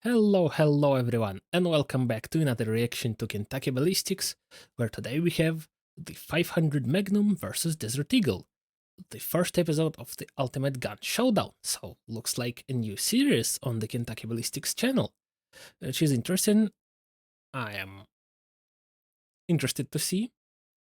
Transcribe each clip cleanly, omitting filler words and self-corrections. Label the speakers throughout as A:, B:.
A: Hello everyone, and welcome back to another reaction to Kentucky Ballistics, where today we have the 500 Magnum versus Desert Eagle, the first episode of the Ultimate Gun Showdown, so looks like a new series on the Kentucky Ballistics channel, which is interesting. I am interested to see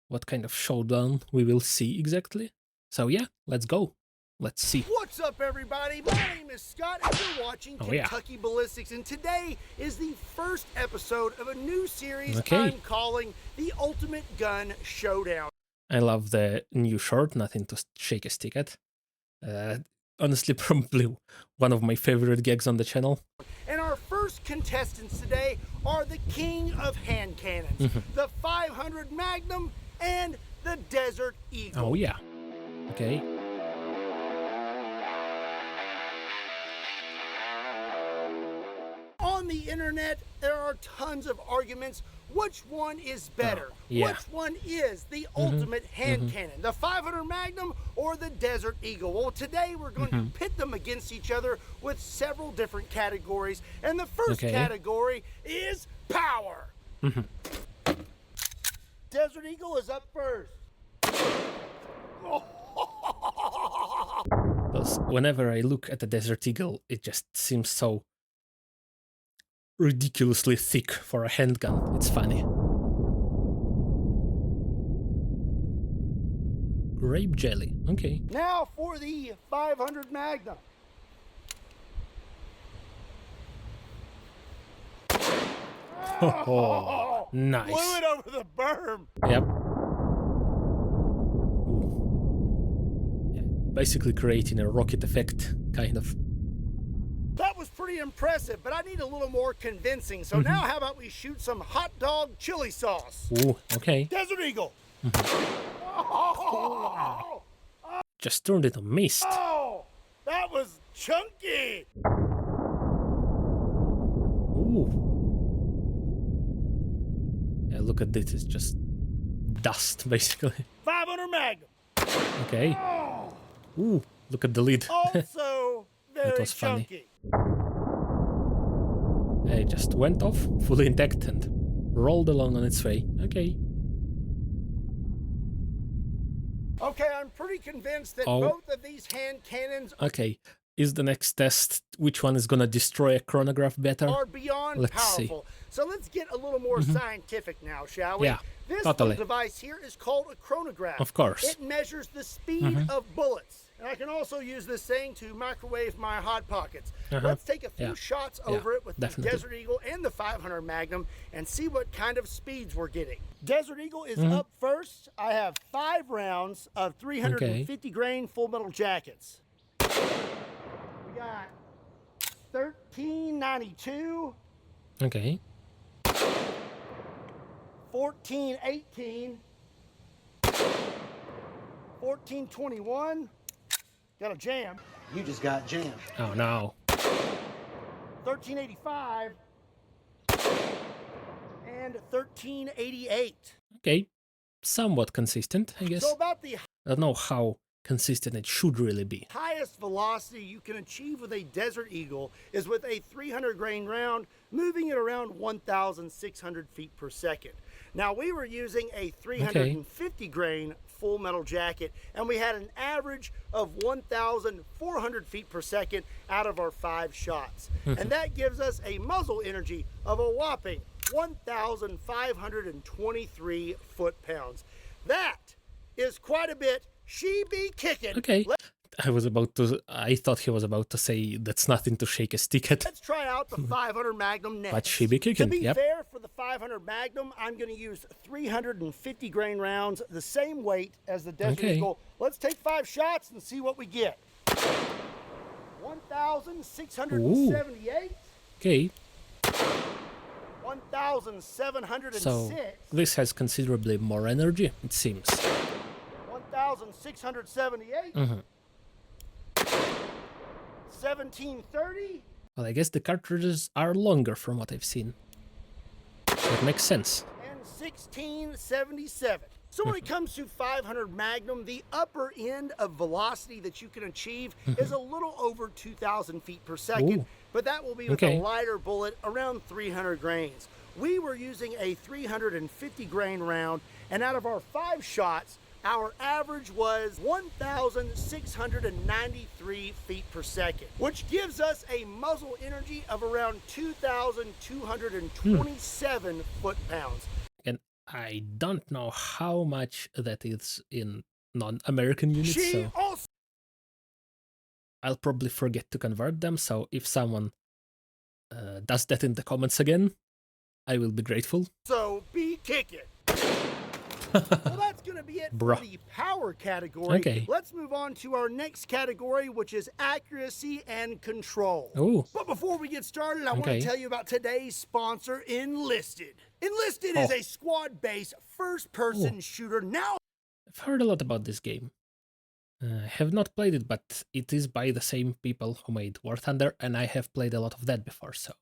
A: what kind of showdown we will see exactly, so yeah, let's go. Let's see.
B: What's up, everybody? My name is Scott, and you're watching Kentucky Ballistics, and today is the first episode of a new series I'm calling the Ultimate Gun Showdown.
A: I love the new short, nothing to shake a stick at. Honestly, probably one of my favorite gags on the channel.
B: And our first contestants today are the king of hand cannons, the 500 Magnum and the Desert Eagle.
A: Oh yeah, okay.
B: On the internet, there are tons of arguments. Which one is better? Which one is the ultimate hand cannon? The 500 Magnum or the Desert Eagle? Well, today we're going to pit them against each other with several different categories. And the first category is power. Desert Eagle is up first.
A: Because whenever I look at the Desert Eagle, it just seems so ridiculously thick for a handgun. It's funny. Grape jelly. Okay.
B: Now for the 500 Magnum.
A: Oh, nice.
B: Blew it over the berm.
A: Yep. Yeah, basically creating a rocket effect, kind of.
B: That was pretty impressive, but I need a little more convincing. So now how about we shoot some hot dog chili sauce?
A: Ooh, okay.
B: Desert Eagle.
A: Just turned into mist.
B: Oh, that was chunky.
A: Ooh. Yeah, look at this. It's just dust, basically.
B: 500 Magnum.
A: Okay. Ooh, look at the lid.
B: Also very
A: that was funny.
B: chunky.
A: It just went off, fully intact, and rolled along on its way. Okay.
B: Okay, I'm pretty convinced that both of these hand cannons
A: is the next test which one is gonna destroy a chronograph better?
B: Are beyond powerful. So let's get a little more scientific now, shall we?
A: Yeah,
B: this little device here is called a chronograph.
A: Of course.
B: It measures the speed of bullets. And I can also use this thing to microwave my Hot Pockets. Let's take a few shots over it with the Desert Eagle and the 500 Magnum and see what kind of speeds we're getting. Desert Eagle is up first. I have 5 rounds of 350 grain full metal jackets. We got 1392.
A: Okay.
B: 1418. 1421. Got a jam.
C: You just got jammed.
A: Oh no.
B: 1385 and 1388.
A: Okay. Somewhat consistent, I guess.
B: So about the
A: I don't know how consistent it should really be.
B: highest velocity you can achieve with a Desert Eagle is with a 300 grain round, moving at around 1,600 feet per second. Now we were using a 350 grain full metal jacket, and we had an average of 1,400 feet per second out of our 5 shots. And that gives us a muzzle energy of a whopping 1,523 foot-pounds. That is quite a bit. She be kicking.
A: Okay. I thought he was about to say that's nothing to shake a stick at.
B: Let's try out the 500 Magnum next.
A: But she be kicking,
B: To be fair, for the 500 Magnum, I'm going to use 350 grain rounds, the same weight as the Desert Eagle. Let's take 5 shots and see what we get. 1,678.
A: Okay.
B: 1,706.
A: So this has considerably more energy, it seems.
B: 1,678. 1730.
A: Well, I guess the cartridges are longer from what I've seen. That makes sense.
B: And 1677. So when it comes to 500 Magnum, the upper end of velocity that you can achieve is a little over 2,000 feet per second. but that will be with a lighter bullet around 300 grains. We were using a 350 grain round, and out of our 5 shots, our average was 1,693 feet per second, which gives us a muzzle energy of around 2,227 foot-pounds.
A: And I don't know how much that is in non-American units, so I'll probably forget to convert them, so if someone does that in the comments again, I will be grateful.
B: So be kicking. Well, that's going to be it for the power category.
A: Okay.
B: Let's move on to our next category, which is accuracy and control.
A: Ooh.
B: But before we get started, I want to tell you about today's sponsor, Enlisted. Enlisted is a squad-based first-person shooter. Now,
A: I've heard a lot about this game. I have not played it, but it is by the same people who made War Thunder, and I have played a lot of that before, so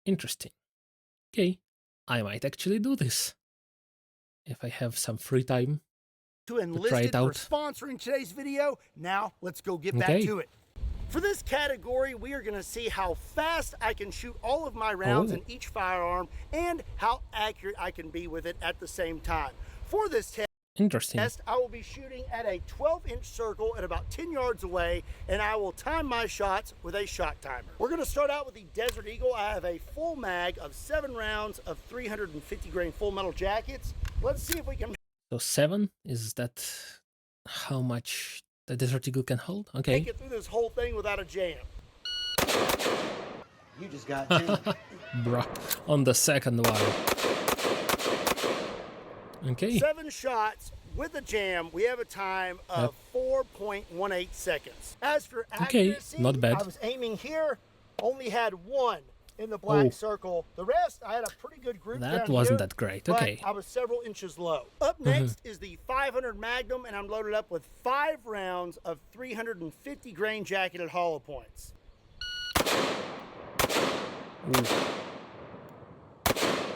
A: interesting. Okay, I might actually do this if I have some free time
B: to try it out. For sponsoring today's video. Now, let's go get back to it. For this category, we are going to see how fast I can shoot all of my rounds in each firearm and how accurate I can be with it at the same time. For this test, I will be shooting at a 12-inch circle at about 10 yards away, and I will time my shots with a shot timer. We're going to start out with the Desert Eagle. I have a full mag of 7 rounds of 350 grain full metal jackets. Let's see if we can...
A: So 7, is that how much the Desert Eagle can hold? Okay.
B: Make it through this whole thing without a jam.
C: You just got jammed.
A: Bruh, on the second one. Okay.
B: 7 shots with a jam. We have a time of 4.18 seconds. As for accuracy,
A: not bad.
B: I was aiming here, only had 1 in the black circle. The rest, I had a pretty good group
A: that
B: down
A: wasn't
B: here,
A: that great.
B: but
A: Okay.
B: I was several inches low. Up next is the 500 Magnum, and I'm loaded up with 5 rounds of 350 grain jacketed hollow points.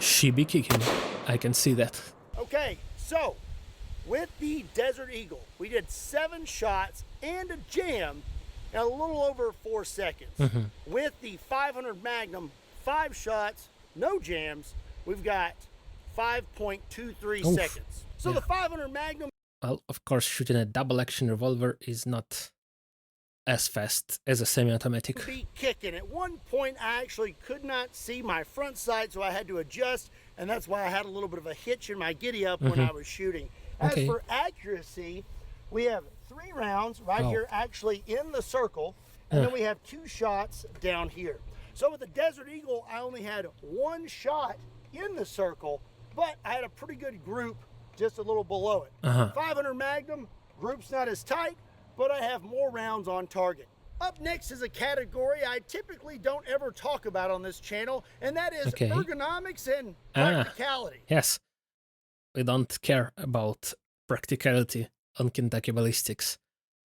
A: She be kicking. I can see that.
B: Okay, so with the Desert Eagle, we did 7 shots and a jam in a little over 4 seconds. With the 500 Magnum, 5 shots, no jams, we've got 5.23 seconds. So the 500 Magnum...
A: Well, of course, shooting a double-action revolver is not as fast as a semi-automatic.
B: Be kicking. At one point, I actually could not see my front sight, so I had to adjust, and that's why I had a little bit of a hitch in my giddy-up when I was shooting. As for accuracy, we have 3 rounds right here actually in the circle, and then we have 2 shots down here. So with the Desert Eagle, I only had 1 shot in the circle, but I had a pretty good group just a little below it. 500 Magnum, group's not as tight, but I have more rounds on target. Up next is a category I typically don't ever talk about on this channel, and that is ergonomics and practicality.
A: Yes, we don't care about practicality on Kentucky Ballistics.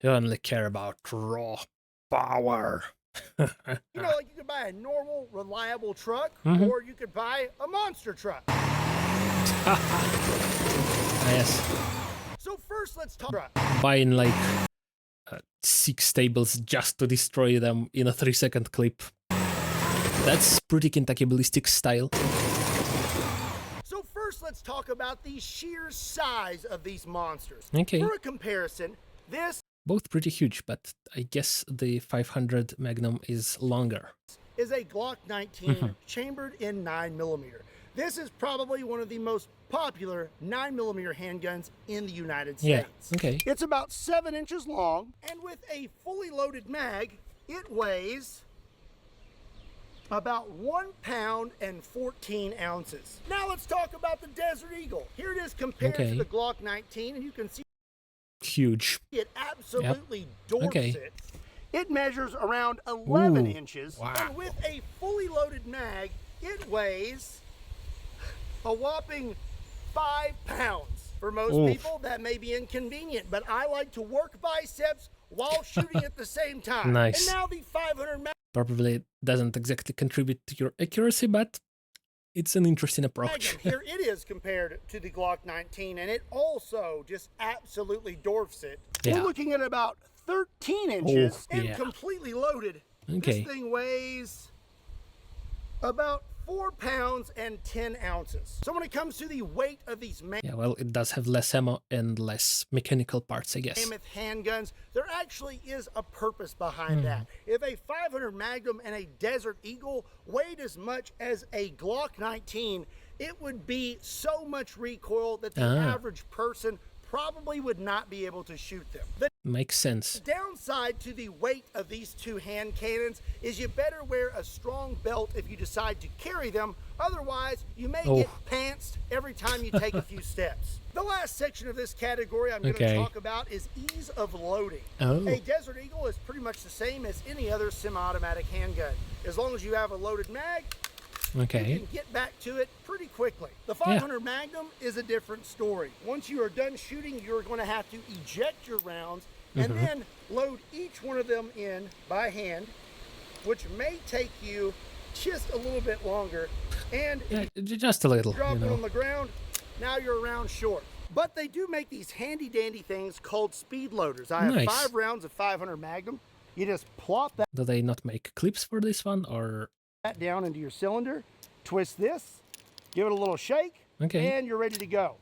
A: We only care about raw power.
B: You know, like you could buy a normal, reliable truck, or you could buy a monster truck.
A: Yes.
B: So first, let's talk about
A: buying like 6 tables just to destroy them in a 3-second clip. That's pretty Kentucky Ballistics style.
B: So first, let's talk about the sheer size of these monsters.
A: Okay.
B: For a comparison, this
A: both pretty huge, but I guess the 500 Magnum is longer.
B: Is a Glock 19 chambered in 9mm. This is probably one of the most popular 9mm handguns in the United States.
A: Yeah, okay.
B: It's about 7 inches long, and with a fully loaded mag, it weighs about 1 pound and 14 ounces. Now let's talk about the Desert Eagle. Here it is compared to the Glock 19, and you can see
A: huge.
B: It absolutely dwarfs it. It measures around 11 inches, and with a fully loaded mag, it weighs a whopping 5 pounds. For most people, that may be inconvenient, but I like to work biceps while shooting at the same time.
A: Nice.
B: And now the 500 mag
A: probably doesn't exactly contribute to your accuracy, but it's an interesting approach.
B: Here it is compared to the Glock 19, and it also just absolutely dwarfs it. We're looking at about 13 inches and completely loaded
A: Okay.
B: This thing weighs about 4 pounds and 10 ounces. So when it comes to the weight of these
A: Yeah, well, it does have less ammo and less mechanical parts, I guess.
B: mammoth handguns, there actually is a purpose behind that. If a 500 Magnum and a Desert Eagle weighed as much as a Glock 19, it would be so much recoil that the average person probably would not be able to shoot them. The
A: Makes sense.
B: downside to the weight of these two hand cannons is you better wear a strong belt if you decide to carry them. Otherwise, you may get pantsed every time you take a few steps. The last section of this category I'm going to talk about is ease of loading. A Desert Eagle is pretty much the same as any other semi-automatic handgun. As long as you have a loaded mag, you can get back to it pretty quickly. The 500 Magnum is a different story. Once you are done shooting, you're going to have to eject your rounds and then load each one of them in by hand, which may take you just a little bit longer. And
A: just a little.
B: Drop it on the ground, now you're a round short. But they do make these handy dandy things called speed loaders. I have 5 rounds of 500 Magnum. You just plop that.
A: Do they not make clips for this one, or?
B: That down into your cylinder, twist this, give it a little shake, and you're ready to go.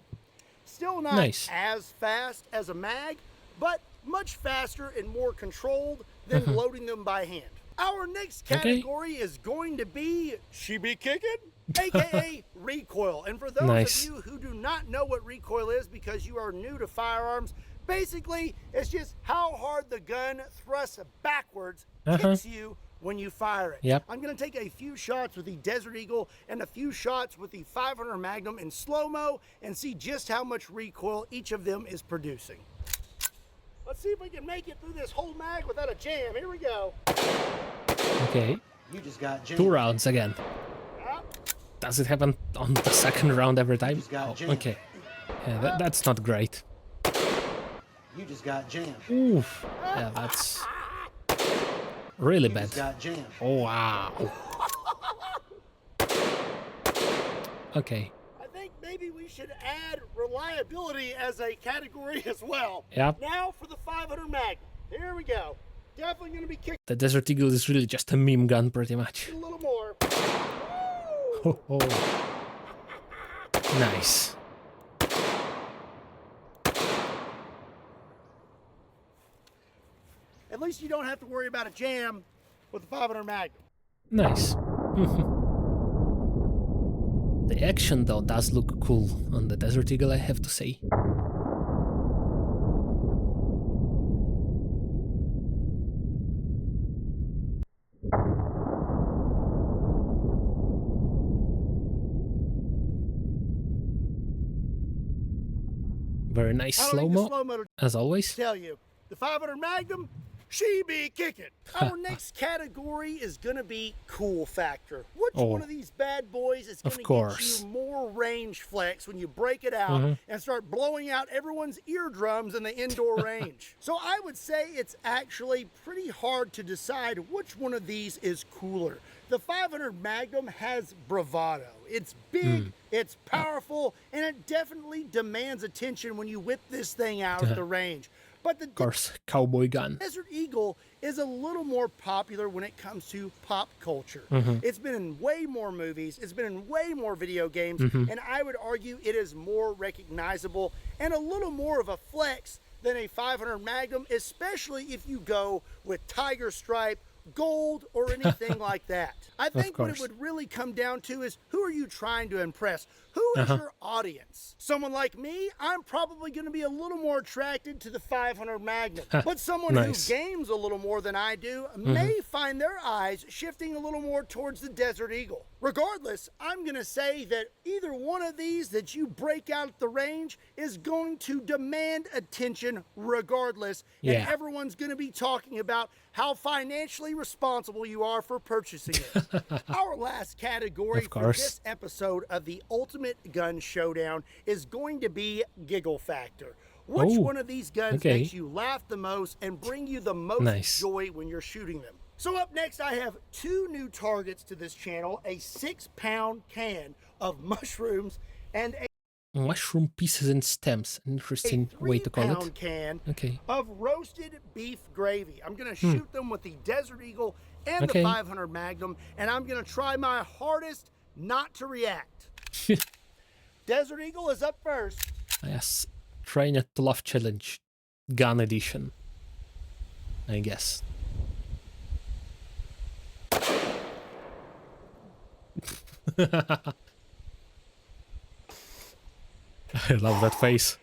B: Still not as fast as a mag, but much faster and more controlled than loading them by hand. Our next category is going to be she be kicking, aka recoil. And for those of you who do not know what recoil is because you are new to firearms, basically it's just how hard the gun thrusts backwards kicks you when you fire it. I'm going to take a few shots with the Desert Eagle and a few shots with the 500 Magnum in slow-mo and see just how much recoil each of them is producing. Let's see if we can make it through this whole mag without a jam. Here we go.
A: Okay.
B: You just got jammed.
A: 2 rounds again. Does it happen on the second round every time? Okay. Yeah, that's not great.
B: You just got jammed.
A: Oof. Yeah, that's really bad. Oh, wow. Okay.
B: I think maybe we should add reliability as a category as well. Now for the 500 Magnum. Here we go. Definitely going to be kicking.
A: The Desert Eagle is really just a meme gun, pretty much.
B: A little more.
A: Nice.
B: At least you don't have to worry about a jam with the 500 Magnum.
A: Nice. The action, though, does look cool on the Desert Eagle, I have to say. Very nice slow-mo, as always.
B: Tell you, the 500 Magnum, she be kicking. Our next category is going to be cool factor. Which one of these bad boys is going to get you more range flex when you break it out and start blowing out everyone's eardrums in the indoor range? So I would say it's actually pretty hard to decide which one of these is cooler. The 500 Magnum has bravado. It's big, it's powerful, and it definitely demands attention when you whip this thing out at the range. But the
A: cowboy gun.
B: Desert Eagle is a little more popular when it comes to pop culture. It's been in way more movies, it's been in way more video games, and I would argue it is more recognizable and a little more of a flex than a 500 Magnum, especially if you go with tiger stripe, gold, or anything like that. I think what it would really come down to is who are you trying to impress? Who is your audience? Someone like me, I'm probably going to be a little more attracted to the 500 Magnum. But someone who games a little more than I do may find their eyes shifting a little more towards the Desert Eagle. Regardless, I'm going to say that either one of these that you break out at the range is going to demand attention regardless. And everyone's going to be talking about how financially responsible you are for purchasing it. Our last category for this episode of the Ultimate Gun Showdown is going to be giggle factor. Which one of these guns makes you laugh the most and bring you the most joy when you're shooting them? So up next, I have 2 new targets to this channel, a 6-pound can of mushrooms and a
A: mushroom pieces and stems. Interesting way to call it.
B: 3-pound can of roasted beef gravy. I'm going to shoot them with the Desert Eagle and
A: Okay.
B: the 500 Magnum, and I'm gonna try my hardest not to react. Desert Eagle is up first.
A: Yes. Try not to laugh challenge. Gun edition. I guess. I love that face.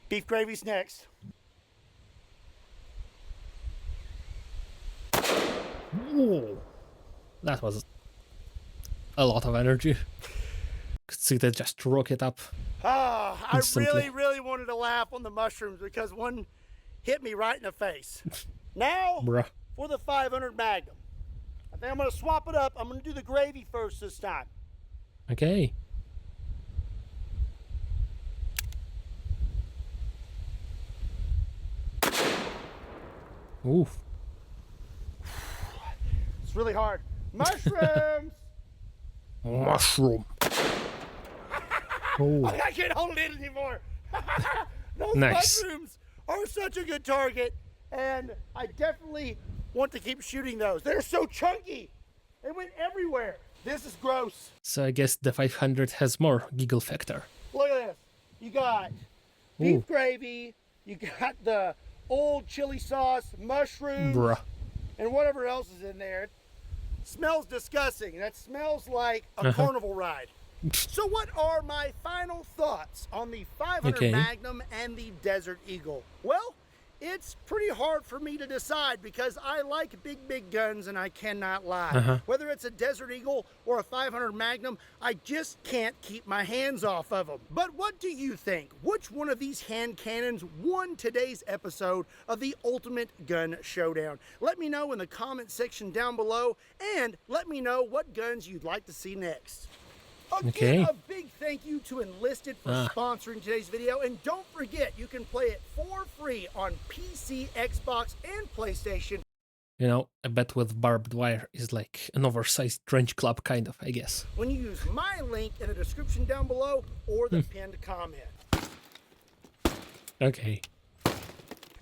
B: Beef gravy's next.
A: Whoa. That was a lot of energy. Could see that just rocket up.
B: Ah, I
A: Instantly.
B: really wanted to laugh on the mushrooms because one hit me right in the face. Now,
A: Bruh.
B: for the 500 Magnum. I think I'm gonna swap it up. I'm gonna do the gravy first this time.
A: Okay. Oof.
B: It's really hard. Mushrooms!
A: Mushroom. Oh.
B: I can't hold it anymore. Those
A: Nice.
B: mushrooms are such a good target, and I definitely want to keep shooting those. They're so chunky. They went everywhere. This is gross.
A: So I guess the 500 has more giggle factor.
B: Look at this. You got beef gravy, you got the old chili sauce, mushrooms,
A: Bruh.
B: and whatever else is in there. It smells disgusting. That smells like a carnival ride. So what are my final thoughts on the 500
A: Okay.
B: Magnum and the Desert Eagle? Well, it's pretty hard for me to decide because I like big guns and I cannot lie. Whether it's a Desert Eagle or a 500 Magnum, I just can't keep my hands off of them. But what do you think? Which one of these hand cannons won today's episode of the Ultimate Gun Showdown? Let me know in the comment section down below, and let me know what guns you'd like to see next. Again,
A: Okay.
B: a big thank you to Enlisted for sponsoring today's video, and don't forget you can play it for free on PC, Xbox, and PlayStation.
A: You know, I bet with barbed wire is like an oversized trench club kind of, I guess.
B: When you use my link in the description down below or the pinned comment.
A: Okay.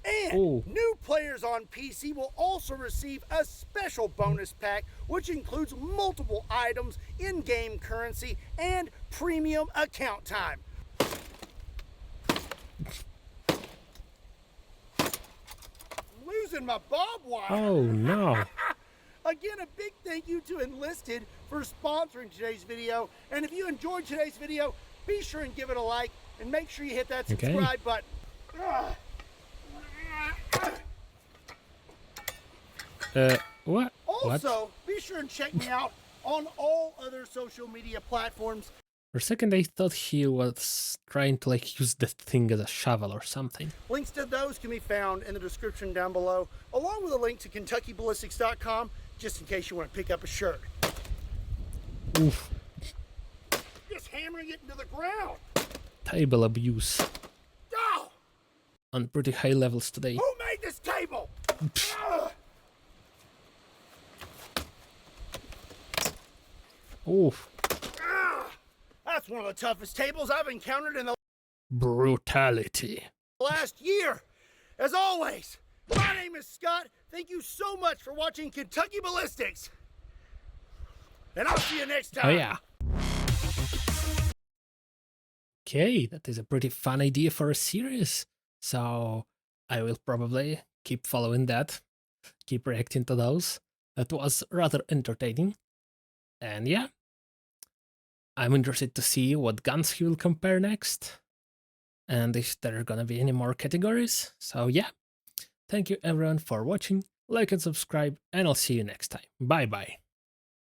B: And
A: Ooh.
B: new players on PC will also receive a special bonus pack, which includes multiple items, in-game currency, and premium account time. Losing my barbed wire.
A: Oh no.
B: Again, a big thank you to Enlisted for sponsoring today's video. And if you enjoyed today's video, be sure and give it a like and make sure you hit that
A: Okay.
B: subscribe button.
A: What?
B: Also, be sure and check me out on all other social media platforms.
A: For a second I thought he was trying to like use that thing as a shovel or something.
B: Links to those can be found in the description down below, along with a link to KentuckyBallistics.com, just in case you want to pick up a shirt.
A: Oof.
B: Just hammering it into the ground.
A: Table abuse.
B: Oh,
A: On pretty high levels today.
B: who made this table? Ugh.
A: Oof.
B: That's one of the toughest tables I've encountered in the
A: Brutality.
B: last year. As always, my name is Scott. Thank you so much for watching Kentucky Ballistics. And I'll see you next time.
A: Oh yeah. Okay, that is a pretty fun idea for a series. So I will probably keep following that, keep reacting to those. That was rather entertaining. And yeah, I'm interested to see what guns he will compare next, and if there are gonna be any more categories. So yeah, thank you everyone for watching, like and subscribe, and I'll see you next time. Bye bye.